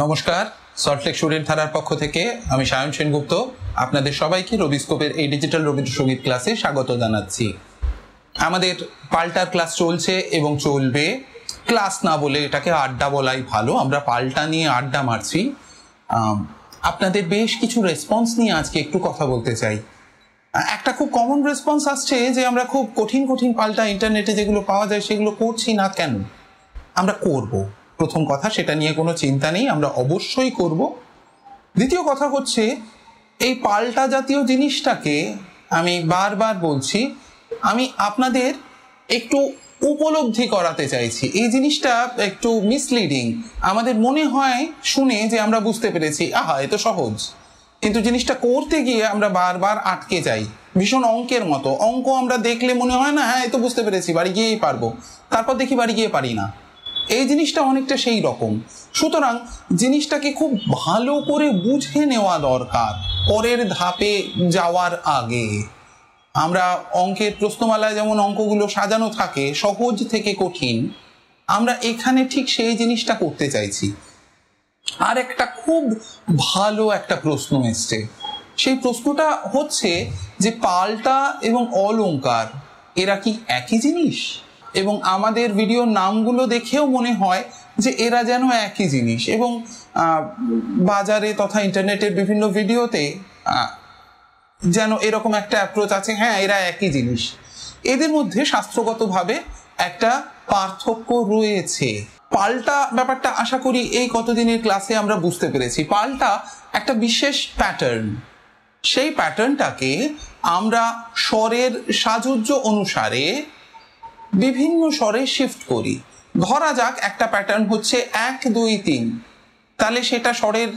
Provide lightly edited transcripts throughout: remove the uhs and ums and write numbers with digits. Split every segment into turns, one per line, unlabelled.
নমস্কার, সল্টলেক স্টুডেন্ট ধারার পক্ষ থেকে আমি সায়ন সেনগুপ্ত আপনাদের সবাইকে রবিস্কোপের এই ডিজিটাল রবীন্দ্রসঙ্গীত ক্লাসে স্বাগত জানাচ্ছি। আমাদের পাল্টার ক্লাস চলছে এবং চলবে। ক্লাস না বলে এটাকে আড্ডা বলাই ভালো। আমরা পাল্টা নিয়ে আড্ডা মারছি। আপনাদের বেশ কিছু রেসপন্স নিয়ে আজকে একটু কথা বলতে চাই। একটা খুব কমন রেসপন্স আসছে যে আমরা খুব কঠিন কঠিন পাল্টা ইন্টারনেটে যেগুলো পাওয়া যায় সেগুলো করছি না কেন। আমরা করব, প্রথম কথা, সেটা নিয়ে কোনো চিন্তা নেই, আমরা অবশ্যই করব। দ্বিতীয় কথা হচ্ছে এই পাল্টা জাতীয় জিনিসটাকে আমি বারবার বলছি, আমি আপনাদের একটু উপলব্ধি করাতে চাইছি। এই জিনিসটা একটু মিসলিডিং। আমাদের মনে হয় শুনে যে আমরা বুঝতে পেরেছি, আহা এ তো সহজ, কিন্তু জিনিসটা করতে গিয়ে আমরা বারবার আটকে যাই। ভীষণ অঙ্কের মতো, অঙ্ক আমরা দেখলে মনে হয় না হ্যাঁ এ তো বুঝতে পেরেছি, বাড়ি গিয়েই পারবো, তারপর দেখি বাড়ি গিয়ে পারি না। এই জিনিসটা অনেকটা সেই রকম। সুতরাং জিনিসটাকে খুব ভালো করে বুঝে নেওয়া দরকার পরের ধাপে যাওয়ার আগে। আমরা অঙ্কের প্রশ্নমালায় যেমন অঙ্কগুলো সাজানো থাকে সহজ থেকে কঠিন, আমরা এখানে ঠিক সেই জিনিসটা করতে চাইছি। আর একটা খুব ভালো একটা প্রশ্ন এসছে, সেই প্রশ্নটা হচ্ছে যে পাল্টা এবং অলংকার এরা কি একই জিনিস? এবং আমাদের ভিডিওর নামগুলো দেখেও মনে হয় যে এরা যেন একই জিনিস, এবং বাজারে তথা ইন্টারনেটের বিভিন্ন ভিডিওতে যেন এরকম একটা অ্যাপ্রোচ আছে, হ্যাঁ এরা একই জিনিস। এদের মধ্যে শাস্ত্রগতভাবে একটা পার্থক্য রয়েছে। পাল্টা ব্যাপারটা আশা করি এই কতদিনের ক্লাসে আমরা বুঝতে পেরেছি। পাল্টা একটা বিশেষ প্যাটার্ন, সেই প্যাটার্নটাকে আমরা স্বরের সাজুজ্য অনুসারে বিভিন্ন স্বরে শিফট করি। ধরা যাক একটা প্যাটার্ন হচ্ছে 1 2 3, তাহলে সেটা স্বরের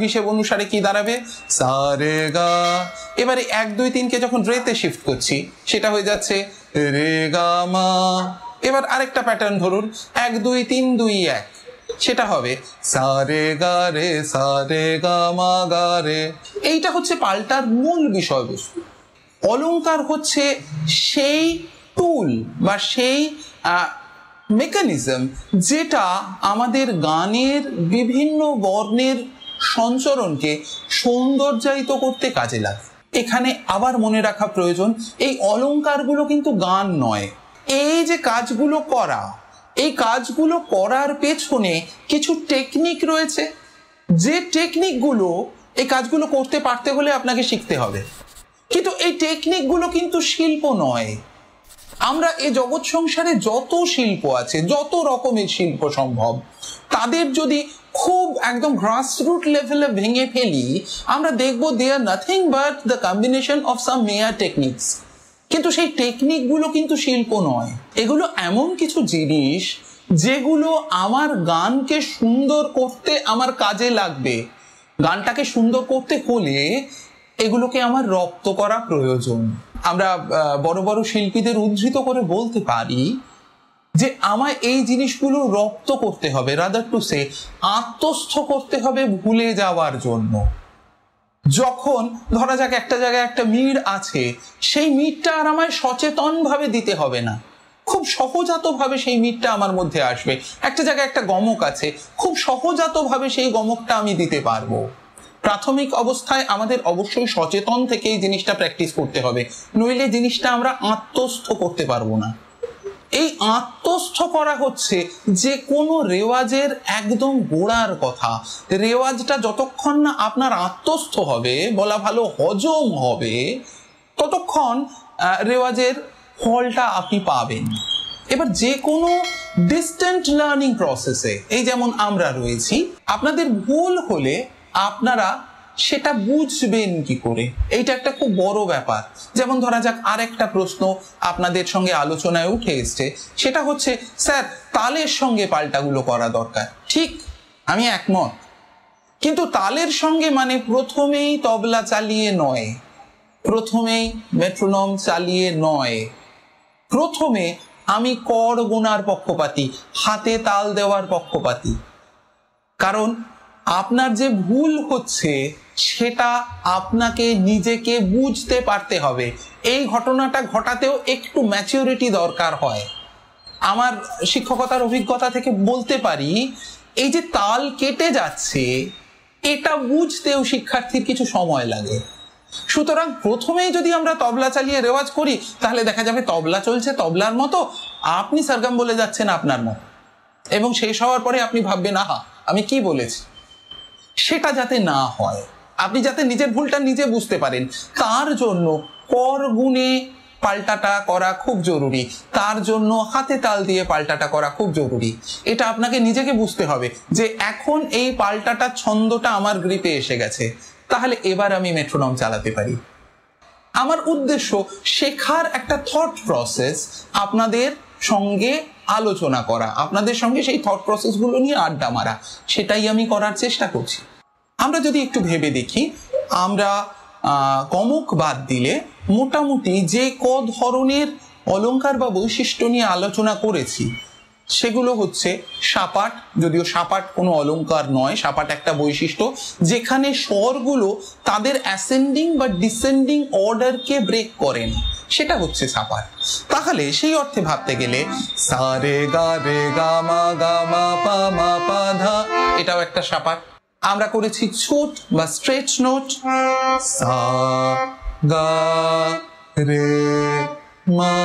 হিসেব অনুসারে কি দাঁড়াবে? সা রে গা। এবারে 1 2 3 কে যখন রেতে শিফট করছি সেটা হয়ে যাচ্ছে রে গা মা। এবার আরেকটা প্যাটার্ন ধরুন 1 2 3 2 1, সেটা হবে সা রে গা রে সা রে গা মা গা রে। এইটা হচ্ছে পাল্টার মূল বিষয়বস্তু। অলংকার হচ্ছে সেই টুল বা সেই মেকানিজম যেটা আমাদের গানের বিভিন্ন বর্ণের সঞ্চরণকে সৌন্দর্যায়িত করতে কাজে লাগে। এখানে আবার মনে রাখা প্রয়োজন, এই অলংকারগুলো কিন্তু গান নয়। এই যে কাজগুলো করা, এই কাজগুলো করার পেছনে কিছু টেকনিক রয়েছে, যে টেকনিকগুলো এই কাজগুলো করতে পারতে হলে আপনাকে শিখতে হবে। কিন্তু এই টেকনিকগুলো কিন্তু শিল্প নয়। আমরা এই জগৎ সংসারে যত শিল্প আছে, যত রকমের শিল্প সম্ভব, তাদের যদি খুব একদম গ্রাসরুট লেভেলে ভেঙে ফেলি, আমরা দেখবো they are nothing but the combination of some mere techniques. কিন্তু সেই টেকনিকগুলো কিন্তু শিল্প নয়। এগুলো এমন কিছু জিনিস যেগুলো আমার গানকে সুন্দর করতে আমার কাজে লাগবে। গানটাকে সুন্দর করতে হলে এগুলোকে আমার রপ্ত করা প্রয়োজন। আমরা বড় বড় শিল্পীদের উদ্ধৃত করে বলতে পারি যে আমায় এই জিনিসগুলো রপ্ত করতে হবে, রাদার টু সে আত্মস্থ করতে হবে ভুলে যাওয়ার জন্য। যখন ধরা যাক একটা জায়গায় একটা মিড় আছে, সেই মিড়টা আর আমায় সচেতন ভাবে দিতে হবে না, খুব সহজাত ভাবে সেই মিড়টা আমার মধ্যে আসবে। একটা জায়গায় একটা গমক আছে, খুব সহজাত ভাবে সেই গমকটা আমি দিতে পারবো। প্রাথমিক অবস্থায় আমাদের অবশ্যই সচেতন থেকে এই জিনিসটা প্র্যাকটিস করতে হবে, নইলে জিনিসটা আমরা আত্মস্থ করতে পারবো না। এই আত্মস্থ করা হচ্ছে যে কোনো রেওয়াজের একদম গোড়ার কথা। রেওয়াজটা যতক্ষণ না আপনার আত্মস্থ হবে, বলা ভালো হজম হবে, ততক্ষণ রেওয়াজের ফলটা আপনি পাবেন। এবার যে কোনো ডিস্টেন্ট লার্নিং প্রসেসে, এই যেমন আমরা রয়েছি, আপনাদের ভুল হলে আপনারা সেটা বুঝবেন কি করে, এইটা একটা খুব বড় ব্যাপার। যেমন ধরা যাক আরেকটা প্রশ্ন আপনাদের সঙ্গে আলোচনায় উঠে এসছে, সেটা হচ্ছে স্যার তালের সঙ্গে পাল্টাগুলো করা দরকার। ঠিক, আমি একমত, কিন্তু তালের সঙ্গে মানে প্রথমেই তবলা চালিয়ে নয়, প্রথমেই মেট্রোনম চালিয়ে নয়, প্রথমে আমি কর গোনার পক্ষপাতী, হাতে তাল দেওয়ার পক্ষপাতী। কারণ আপনার যে ভুল হচ্ছে সেটা আপনাকে নিজেকে বুঝতে পারতে হবে। এই ঘটনাটা ঘটাতেও একটু ম্যাচিউরিটি দরকার হয়। আমার শিক্ষকতার অভিজ্ঞতা থেকে বলতে পারি এই যে তাল কেটে যাচ্ছে এটা বুঝতেও শিক্ষার্থীর কিছু সময় লাগে। সুতরাং প্রথমেই যদি আমরা তবলা চালিয়ে রেওয়াজ করি তাহলে দেখা যাবে তবলা চলছে তবলার মতো, আপনি সরগম বলে যাচ্ছেন আপনার মতো, এবং শেষ হওয়ার পরে আপনি ভাববেন আহা আমি কি বলেছি। সেটা যাতে না হয়, আপনি যাতে নিজের ভুলটা নিজে বুঝতে পারেন, তার জন্য কর গুণে পাল্টাটা করা খুব জরুরি, তার জন্য হাতে তাল দিয়ে পাল্টাটা করা খুব জরুরি। এটা আপনাকে নিজেকে বুঝতে হবে যে এখন এই পাল্টাটা ছন্দটা আমার গ্রিপে এসে গেছে, তাহলে এবার আমি মেট্রোনম চালাতে পারি। আমার উদ্দেশ্য শেখার একটা থট প্রসেস আপনাদের সঙ্গে আলোচনা করা, আপনাদের সঙ্গে সেই থট প্রসেসগুলো নিয়ে আড্ডা মারা, সেটাই আমি করার চেষ্টা করছি। আমরা যদি একটু ভেবে দেখি, আমরা গমক বাদ দিলে মোটামুটি যে ক ধরনের অলংকার বা বৈশিষ্ট্য নিয়ে আলোচনা করেছি সেগুলো হচ্ছে সাপাট, যদিও সাপাট কোনো অলংকার নয়, সাপাট একটা বৈশিষ্ট্য যেখানে স্বরগুলো তাদের অ্যাসেন্ডিং বা ডিসেন্ডিং অর্ডারকে ব্রেক করে না, সেটা হচ্ছে সাপাট। তাহলে সেই অর্থে ভাবতে গেলে সা রে গা মা পা মা পা ধা, এটাও একটা সাপাট। আমরা করেছি ছোট বা স্ট্রেচ নোট, সা গা রে মা,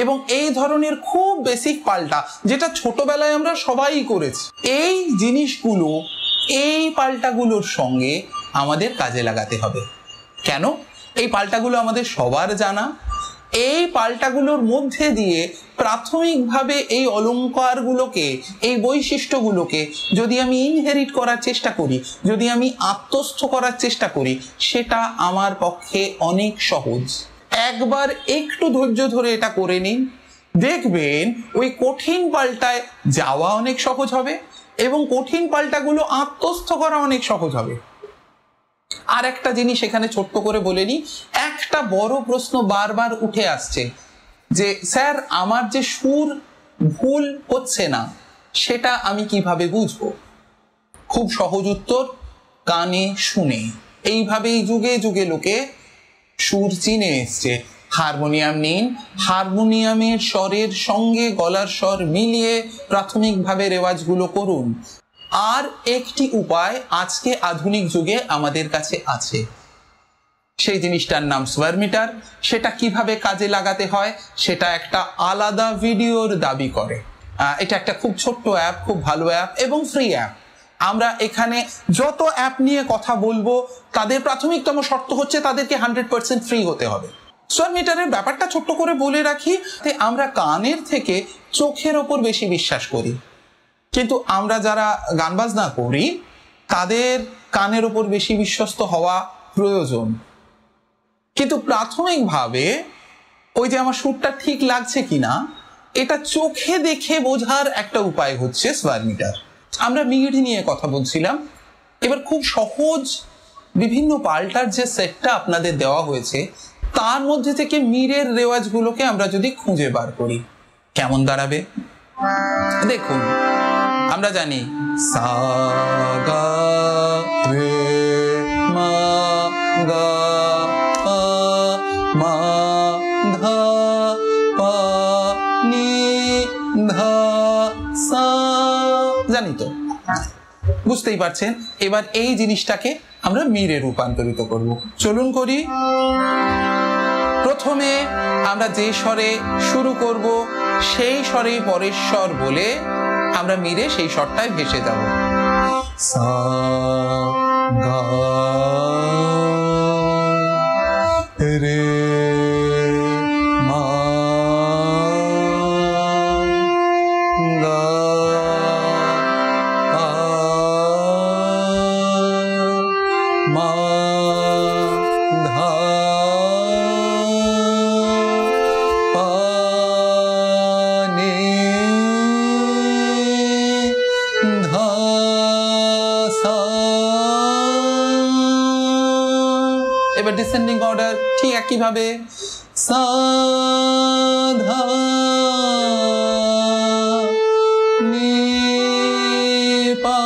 এবং এই ধরনের খুব বেসিক পাল্টা যেটা ছোটবেলায় আমরা সবাই করেছি। এই জিনিসগুলো এই পাল্টাগুলোর সঙ্গে আমাদের কাজে লাগাতে হবে। কেন? এই পাল্টাগুলো আমাদের সবার জানা, এই পাল্টাগুলোর মধ্যে দিয়ে প্রাথমিকভাবে এই অলংকারগুলোকে, এই বৈশিষ্ট্যগুলোকে যদি আমি ইনহেরিট করার চেষ্টা করি, যদি আমি আত্মস্থ করার চেষ্টা করি, সেটা আমার পক্ষে অনেক সহজ। একবার একটু ধৈর্য ধরে এটা করে নিন, দেখবেন ওই কঠিন পাল্টায় যাওয়া অনেক সহজ হবে এবং কঠিন পাল্টাগুলো আত্মস্থ করা অনেক সহজ হবে। আর একটা জিনিস এখানে ছোট্ট করে বলে নিই, একটা বড় প্রশ্ন বারবার উঠে আসছে যে স্যার আমার যে সুর ভুল হচ্ছে না সেটা আমি কিভাবে বুঝবো? খুব সহজ উত্তর, কানে শুনে। এইভাবেই যুগে যুগে লোকে সুর চিনে এসছে। হারমোনিয়াম নিন, হারমোনিয়ামের স্বরের সঙ্গে গলার স্বর মিলিয়ে প্রাথমিকভাবে রেওয়াজগুলো করুন। আর একটি উপায় আজকে আধুনিক যুগে আমাদের কাছে আছে, সেই জিনিসটার নাম স্বর মিটার। সেটা কিভাবে কাজে লাগাতে হয় সেটা একটা আলাদা ভিডিওর দাবি করে। এটা একটা খুব ছোট্ট অ্যাপ, খুব ভালো অ্যাপ এবং ফ্রি অ্যাপ। আমরা এখানে যত অ্যাপ নিয়ে কথা বলবো তাদের প্রাথমিকতম শর্ত হচ্ছে তাদেরকে 100% ফ্রি হতে হবে। স্বর মিটারের ব্যাপারটা ছোট্ট করে বলে রাখি, আমরা কানের থেকে চোখের ওপর বেশি বিশ্বাস করি, কিন্তু আমরা যারা গান বাজনা করি তাদের কানের ওপর বেশি বিশ্বস্ত হওয়া প্রয়োজন। কিন্তু প্রাথমিকভাবে ওই যে আমার সুরটা ঠিক লাগছে কিনা এটা চোখে দেখে বোঝার একটা উপায় হচ্ছে স্বর মিটার। আমরা মিড নিয়ে কথা বলছিলাম, এবার খুব সহজ বিভিন্ন পাল্টার যে সেটটা আপনাদের দেওয়া হয়েছে তার মধ্যে থেকে মিরের রেওয়াজগুলোকে আমরা যদি খুঁজে বার করি কেমন দাঁড়াবে দেখুন। আমরা জানি সা গা রে মা গা পা মা ধা পা নি ধা সা, জানি তো, বুঝতেই পারছেন। এবার এই জিনিসটাকে আমরা মিরে রূপান্তরিত করব। চলুন করি। প্রথমে আমরা যে স্বরে শুরু করব সেই স্বরেই পরের স্বর বলে আমরা মিরে সেই স্বরটায় ভেসে যাব। সা গা রে মা গা পা মা ধা পা নি ধা সা। এবার ডিসেন্ডিং অর্ডার ঠিক একইভাবে সা ধা নি পা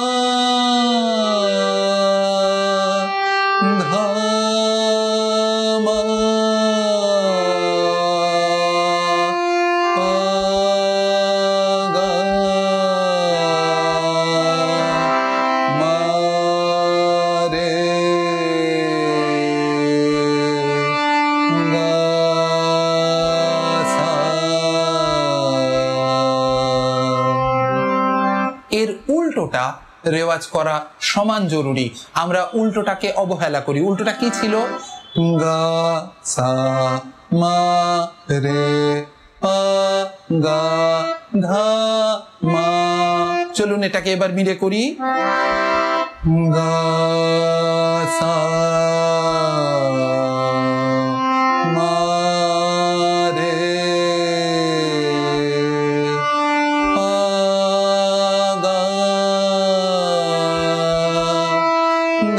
ধা মা পা গা পাল্টা রেওয়াজ করা সমান জরুরি। আমরা উল্টোটাকে অবহেলা করি। উল্টোটা কি ছিল? গা সা মা রে পা গা ধা মা। চলুন এটাকে এবার মিলে করি। গা সা মা রে পা গা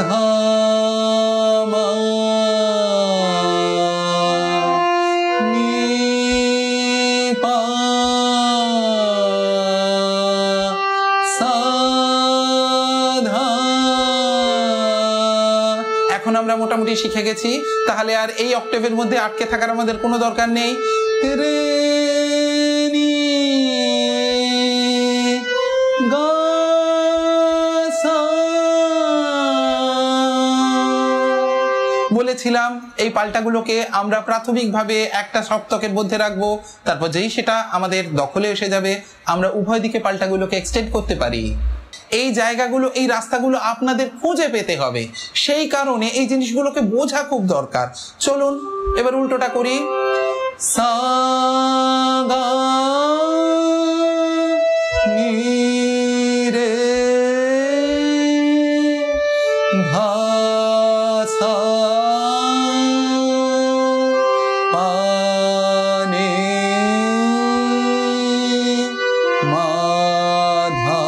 ধা মা নি পা সা ধা। এখন আমরা মোটামুটি শিখে গেছি, তাহলে আর এই অক্টেভের মধ্যে আটকে থাকার আমাদের কোনো দরকার নেই। রে নি গা সা। বলেছিলাম এই পাল্টাগুলোকে আমরা প্রাথমিকভাবে একটা সপ্তকের মধ্যে রাখবো, তারপর যেই সেটা আমাদের দখলে এসে যাবে আমরা উভয় দিকে পাল্টাগুলোকে এক্সটেন্ড করতে পারি। এই জায়গাগুলো, এই রাস্তাগুলো আপনাদের খুঁজে পেতে হবে, সেই কারণে এই জিনিসগুলোকে বোঝা খুব দরকার। চলুন এবার উল্টোটা করি। সা গা নি রে ধা সা পা নি মা ধা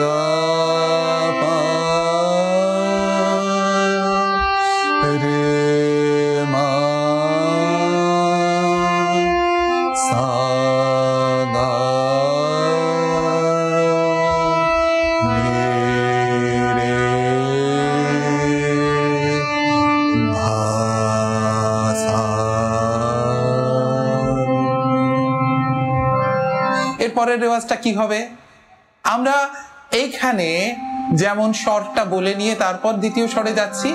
গা পা রে মা সা গা নি রে ধা সা। এরপরের রেওয়াজটা কি হবে? আমরা এইখানে যেমন স্বরটা বলে নিয়ে তারপর দ্বিতীয় স্বরে যাচ্ছি,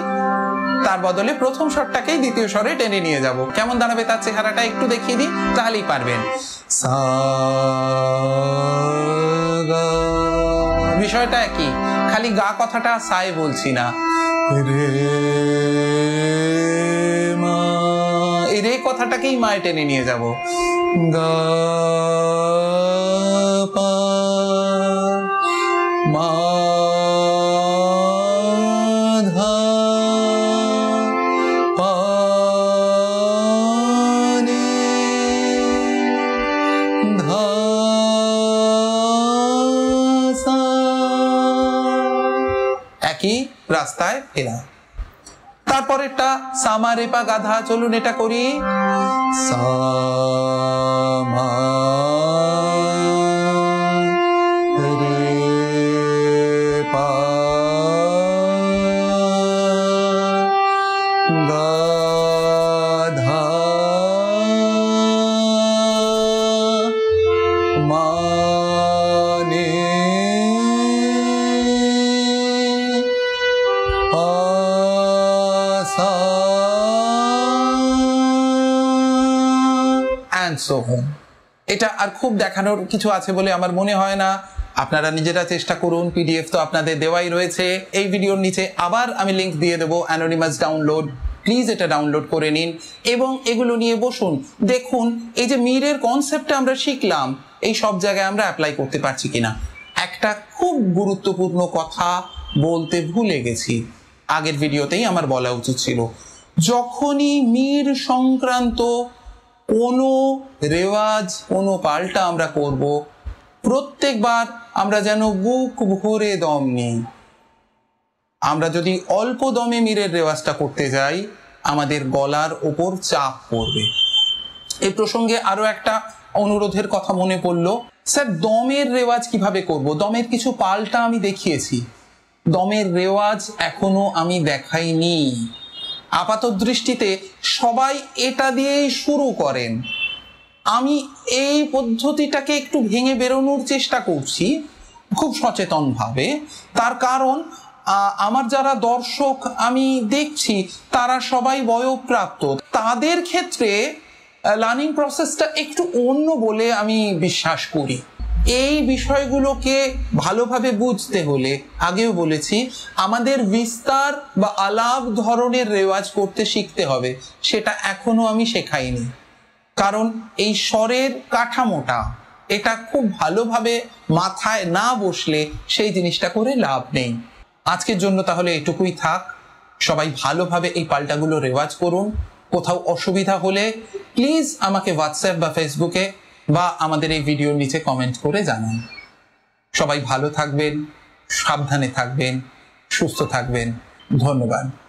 তার বদলে প্রথম স্বরটাকেই দ্বিতীয় স্বরে টেনে নিয়ে যাব। কেমন দাঁড়াবে তার চেহারাটা একটু দেখিয়ে দিই, তাহলেই পারবেন। সা গা। বিষয়টা একই, খালি গা কথাটা সাই বলছি না। রে মা, এই রে কথাটাকেই মায়ে টেনে নিয়ে যাব। গা পা মা ধা পা নি ধা সা। একই রাস্তায় ফেরা। তারপরেরটা সামা রেপা গাধা। চলুন এটা করি। সামা রেপা গাধা মা নি পা সা and so on. এটা আর খুব দেখানোর কিছু আছে বলে আমার মনে হয় না। আপনারা নিজেরা চেষ্টা করুন, পিডিএফ তো আপনাদের দেওয়াই রয়েছে। এই ভিডিওর নিচে আবার আমি লিংক দিয়ে দেবো, অ্যানোনিমাস ডাউনলোড। প্লিজ এটা ডাউনলোড করে নিন এবং এগুলো নিয়ে বসুন, দেখুন এই যে মিরের কনসেপ্টটা আমরা শিখলাম এই সব জায়গায় আমরা অ্যাপ্লাই করতে পারছি কিনা। একটা খুব গুরুত্বপূর্ণ কথা বলতে ভুলে গেছি, আগের ভিডিওতেই আমার বলা উচিত ছিল। যখনই মির সংক্রান্ত কোনো রেওয়াজ, কোনো পাল্টা আমরা করব, প্রত্যেকবার আমরা যেন বুক ভরে দম নিই। আমরা যদি অল্প দমে মিরের রেওয়াজটা করতে যাই আমাদের গলার ওপর চাপ পড়বে। এই প্রসঙ্গে আরো একটা অনুরোধের কথা মনে পড়লো, স্যার দমের রেওয়াজ কিভাবে করব? দমের কিছু পাল্টা আমি দেখিয়েছি, দমের রেওয়াজ এখনো আমি দেখাইনি। আপাত দৃষ্টিতে সবাই এটা দিয়েই শুরু করেন। আমি এই পদ্ধতিটাকে একটু ভেঙে বেরোনোর চেষ্টা করছি খুব সচেতনভাবে। তার কারণ আমার যারা দর্শক আমি দেখছি তারা সবাই বয়ঃপ্রাপ্ত, তাদের ক্ষেত্রে লার্নিং প্রসেসটা একটু অন্য বলে আমি বিশ্বাস করি। এই বিষয়গুলোকে ভালোভাবে বুঝতে হলে আগেও বলেছি আমাদের বিস্তার বা আলাপ ধরনের রেওয়াজ করতে শিখতে হবে, সেটা এখনো আমি শেখাইনি। কারণ এই স্বরের কাঠামোটা এটা খুব ভালোভাবে মাথায় না বসলে সেই জিনিসটা করে লাভ নেই। আজকের জন্য তাহলে এটুকুই থাক। সবাই ভালোভাবে এই পাল্টাগুলো রেওয়াজ করুন। কোথাও অসুবিধা হলে প্লিজ আমাকে হোয়াটসঅ্যাপ বা ফেসবুকে বা আমাদের এই ভিডিওর নিচে কমেন্ট করে জানান। সবাই ভালো থাকবেন, সাবধানে থাকবেন, সুস্থ থাকবেন। ধন্যবাদ।